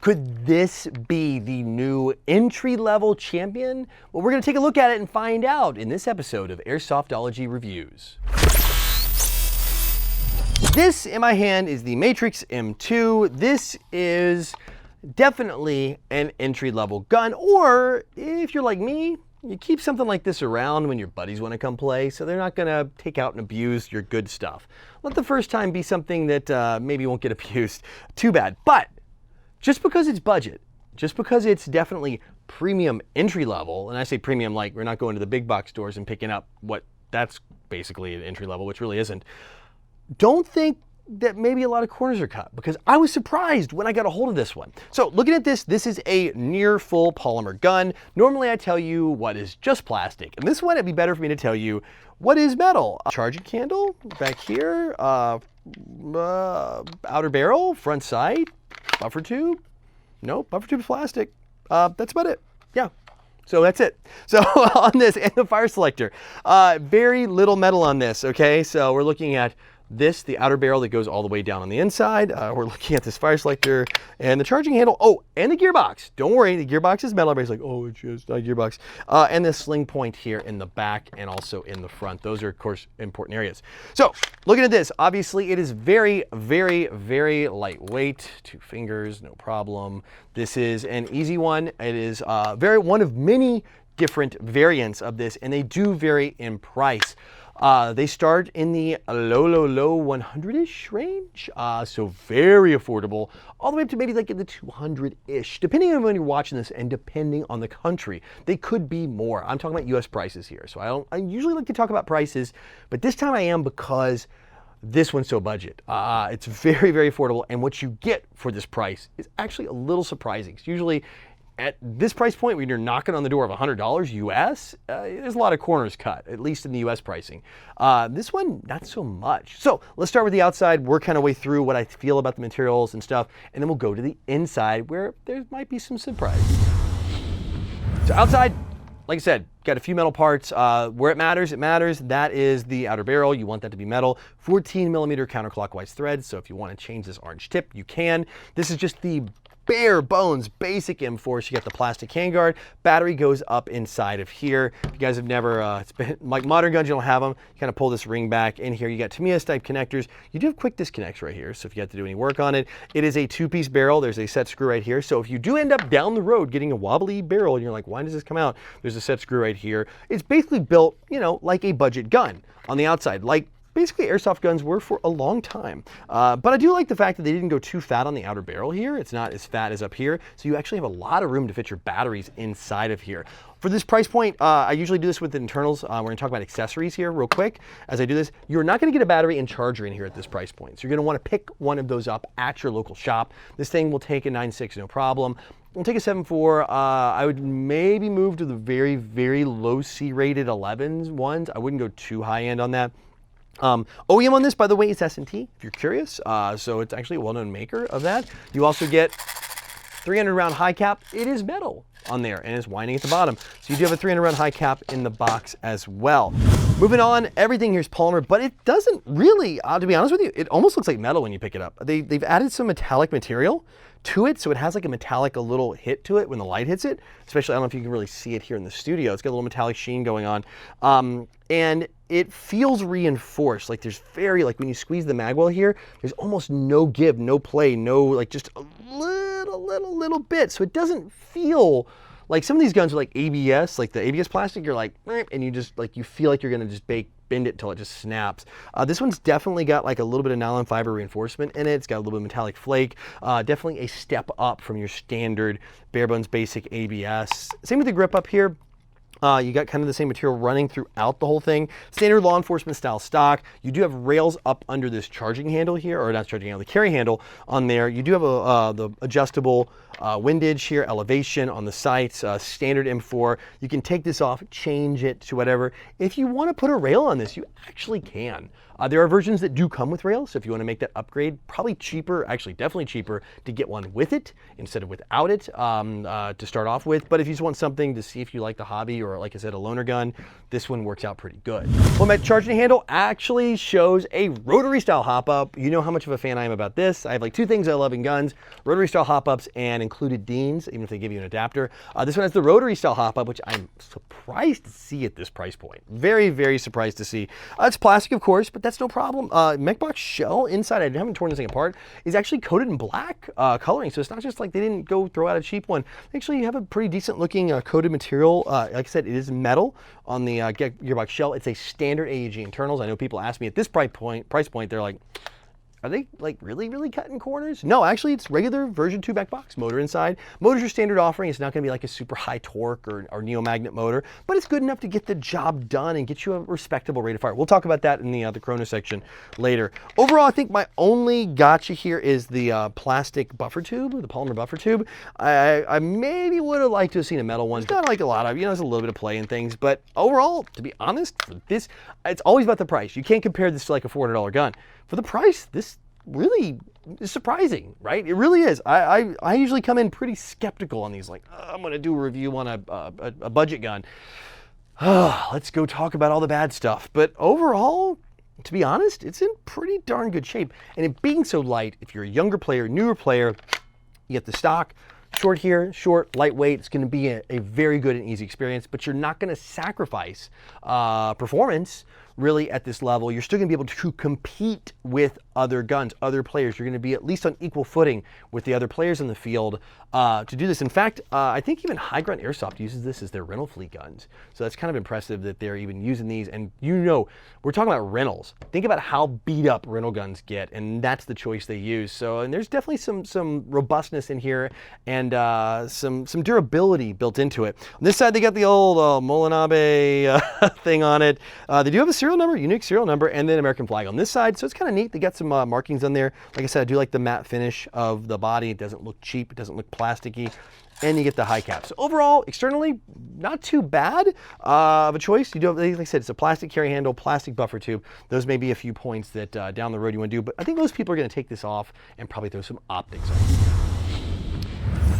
Could this be the new entry-level champion? Well, we're going to take a look at it and find out in this episode of Airsoftology Reviews. This in my hand is the Matrix M2. This is definitely an entry-level gun, or if you're like me, you keep something like this around when your buddies want to come play, so they're not going to take out and abuse your good stuff. Let the first time be something that maybe won't get abused too bad. But just because it's budget, just because it's definitely premium entry level, and I say premium like we're not going to the big box stores and picking up what that's basically an entry level, which really isn't, don't think that maybe a lot of corners are cut, because I was surprised when I got a hold of this one. So looking at this, this is a near full polymer gun. Normally I tell you what is just plastic, and this one it'd be better for me to tell you what is metal. Charging candle back here, outer barrel, front sight, buffer tube. Nope, buffer tube is plastic. That's about it. Yeah. So that's it. So on this, and the fire selector, very little metal on this, okay? So we're looking at this, the outer barrel that goes all the way down on the inside. We're looking at this fire selector and the charging handle. Oh, and the gearbox. Don't worry, the gearbox is metal. Everybody's like, oh, it's just a gearbox. And the sling point here in the back and also in the front. Those are, of course, important areas. So looking at this, obviously it is very, very, very lightweight. 2 fingers, no problem. This is an easy one. It is one of many different variants of this, and they do vary in price. They start in the low 100-ish range, so very affordable, all the way up to maybe like in the 200-ish, depending on when you're watching this and depending on the country. They could be more. I'm talking about US prices here, so I usually like to talk about prices, but this time I am because this one's so budget. It's very, very affordable, and what you get for this price is actually a little surprising. It's usually at this price point, when you're knocking on the door of $100 US, there's a lot of corners cut, at least in the US pricing. This one, not so much. So let's start with the outside, work kind of way through what I feel about the materials and stuff, and then we'll go to the inside where there might be some surprises. So outside, like I said, got a few metal parts. Where it matters, that is the outer barrel. You want that to be metal. 14mm counterclockwise thread, so if you want to change this orange tip, you can. This is just the bare bones basic M4. So you got the plastic handguard. Battery goes up inside of here. If you guys have never, it's been like modern guns, you don't have them. You kind of pull this ring back in here. You got Tamiya type connectors. You do have quick disconnects right here. So if you have to do any work on it, it is a 2-piece barrel. There's a set screw right here. So if you do end up down the road getting a wobbly barrel and you're like, why does this come out? There's a set screw right here. It's basically built, you know, like a budget gun on the outside, like basically airsoft guns were for a long time. But I do like the fact that they didn't go too fat on the outer barrel here. It's not as fat as up here. So you actually have a lot of room to fit your batteries inside of here. For this price point, I usually do this with the internals. We're gonna talk about accessories here real quick. As I do this, you're not gonna get a battery and charger in here at this price point. So you're gonna wanna pick one of those up at your local shop. This thing will take a 9.6, no problem. We'll take a 7.4. I would maybe move to the very, very low C rated 11s ones. I wouldn't go too high end on that. OEM on this, by the way, is S&T, if you're curious. So it's actually a well-known maker of that. You also get 300 round high cap. It is metal on there and it's winding at the bottom. So you do have a 300 round high cap in the box as well. Moving on, everything here is polymer, but it doesn't really, to be honest with you, it almost looks like metal when you pick it up. They've added some metallic material to it, so it has like a little hit to it when the light hits it. Especially, I don't know if you can really see it here in the studio. It's got a little metallic sheen going on. And it feels reinforced. Like there's like when you squeeze the mag well here, there's almost no give, no play, no, like just a little bit. So it doesn't feel like some of these guns are like ABS, like the ABS plastic, you're like, and you just like, you feel like you're gonna just bend it till it just snaps. This one's definitely got like a little bit of nylon fiber reinforcement in it. It's got a little bit of metallic flake. Definitely a step up from your standard bare bones basic ABS. Same with the grip up here. You got kind of the same material running throughout the whole thing. Standard law enforcement style stock. You do have rails up under this charging handle here, or not charging handle, the carry handle on there. You do have the adjustable windage here, elevation on the sights, standard M4. You can take this off, change it to whatever. If you want to put a rail on this, you actually can. There are versions that do come with rails, so if you want to make that upgrade, probably cheaper, actually definitely cheaper to get one with it instead of without it to start off with. But if you just want something to see if you like the hobby or like I said, a loner gun, this one works out pretty good. Well, my charging handle actually shows a rotary style hop up. You know how much of a fan I am about this. I have like two things I love in guns, rotary style hop ups and included Deans, even if they give you an adapter. This one has the rotary style hop up, which I'm surprised to see at this price point. Very, very surprised to see. It's plastic, of course, but that's no problem. Mechbox shell inside, I haven't torn this thing apart, is actually coated in black coloring. So it's not just like they didn't go throw out a cheap one. They actually have a pretty decent looking coated material. Like I said, it is metal on the gearbox shell. It's a standard AEG internals. I know people ask me at this price point, they're like, are they like really cutting corners? No, actually it's regular version 2 Mechbox motor inside. Motor's your standard offering. It's not gonna be like a super high torque or neo-magnet motor, but it's good enough to get the job done and get you a respectable rate of fire. We'll talk about that in the chrono section later. Overall, I think my only gotcha here is the plastic buffer tube, or the polymer buffer tube. I maybe would have liked to have seen a metal one. It's not like a lot of, there's a little bit of play in things, but overall, to be honest, for this, it's always about the price. You can't compare this to like a $400 gun. For the price, this really is surprising, right? It really is. I usually come in pretty skeptical on these, like, I'm gonna do a review on a budget gun. Let's go talk about all the bad stuff. But overall, to be honest, it's in pretty darn good shape. And it being so light, if you're a younger player, newer player, you get the stock, short here, short, lightweight. It's gonna be a very good and easy experience, but you're not gonna sacrifice performance really at this level. You're still gonna be able to compete with other guns, other players. You're gonna be at least on equal footing with the other players in the field to do this. In fact, I think even High Ground Airsoft uses this as their rental fleet guns. So that's kind of impressive that they're even using these. And we're talking about rentals. Think about how beat up rental guns get, and that's the choice they use. So, and there's definitely some robustness in here and some durability built into it. On this side, they got the old Molinabe thing on it. They do have a serial number, unique serial number, and then American flag on this side. So it's kind of neat. They got some markings on there. Like I said, I do like the matte finish of the body. It doesn't look cheap. It doesn't look plasticky. And you get the high cap. So overall, externally, not too bad of a choice. You do have, like I said, it's a plastic carry handle, plastic buffer tube. Those may be a few points that down the road you want to do, but I think most people are going to take this off and probably throw some optics on it.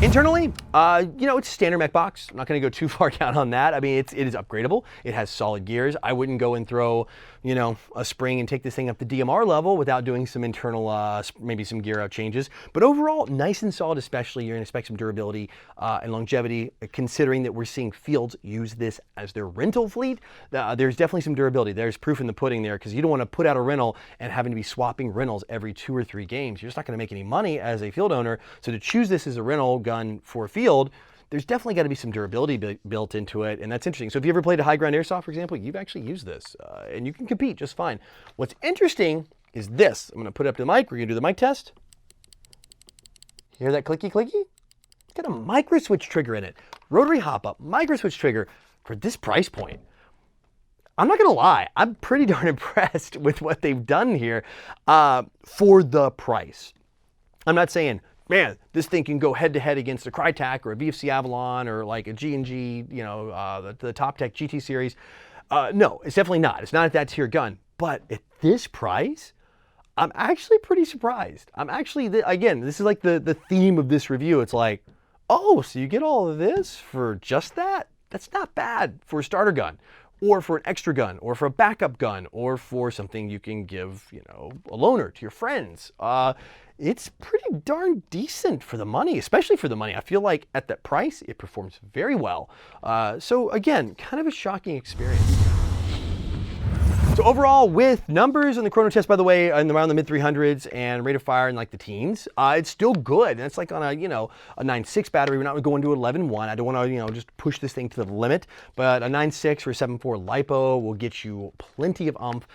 Internally, it's a standard mech box. I'm not going to go too far down on that. I mean, it is upgradable. It has solid gears. I wouldn't go and throw, a spring and take this thing up to DMR level without doing some internal, maybe some gear out changes. But overall, nice and solid, especially. You're going to expect some durability and longevity, considering that we're seeing fields use this as their rental fleet. There's definitely some durability. There's proof in the pudding there, because you don't want to put out a rental and having to be swapping rentals every 2 or 3 games. You're just not going to make any money as a field owner. So to choose this as a rental gun for a field, there's definitely got to be some durability built into it, and that's interesting. So if you ever played a High Ground Airsoft, for example, you've actually used this, and you can compete just fine. What's interesting is this. I'm going to put it up to the mic. We're going to do the mic test. Hear that clicky clicky? It's got a micro switch trigger in it. Rotary hop up, micro switch trigger for this price point. I'm not gonna lie, I'm pretty darn impressed with what they've done here for the price. I'm not saying, man, this thing can go head to head against a Crytek or a BFC Avalon or like a G&G, the Top Tech GT series. No, it's definitely not. It's not at that tier gun. But at this price, I'm actually pretty surprised. I'm actually, again, this is like the theme of this review. It's like, oh, so you get all of this for just that? That's not bad for a starter gun, or for an extra gun, or for a backup gun, or for something you can give, a loaner to your friends. It's pretty darn decent for the money, especially for the money. I feel like at that price, it performs very well. So again, kind of a shocking experience. So overall, with numbers in the chrono test, by the way, around the mid 300s and rate of fire in like the teens, it's still good. And it's like on a 9.6 battery. We're not going to 11.1. I don't want to just push this thing to the limit. But a 9.6 or 7.4 lipo will get you plenty of oomph,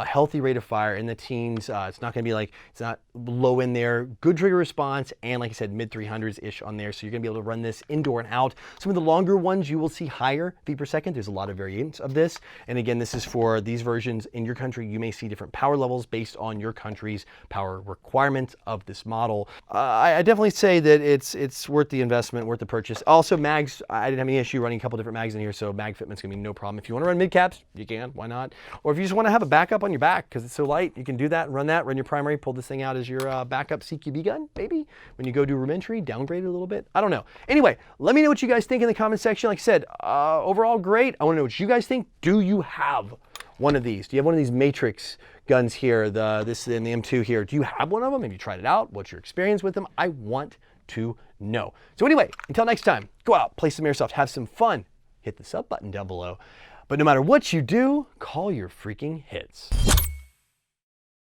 healthy rate of fire in the teens. It's not going to be like, it's not low in there. Good trigger response, and like I said, mid 300s ish on there. So you're going to be able to run this indoor and out. Some of the longer ones you will see higher feet per second. There's a lot of variants of this. And again, this is for these versions versions in your country. You may see different power levels based on your country's power requirements of this model. I definitely say that it's worth the investment, worth the purchase. Also, mags, I didn't have any issue running a couple different mags in here, so mag fitment's gonna be no problem. If you want to run mid caps, you can, why not? Or if you just want to have a backup on your back because it's so light, you can do that, run your primary, pull this thing out as your backup CQB gun, maybe. When you go do room entry, downgrade it a little bit. I don't know. Anyway, let me know what you guys think in the comment section. Like I said, overall great. I want to know what you guys think. Do you have one of these? Do you have one of these Matrix guns here, this and the M2 here? Do you have one of them? Have you tried it out? What's your experience with them? I want to know. So anyway, until next time, go out, play some airsoft, have some fun. Hit the sub button down below. But no matter what you do, call your freaking hits.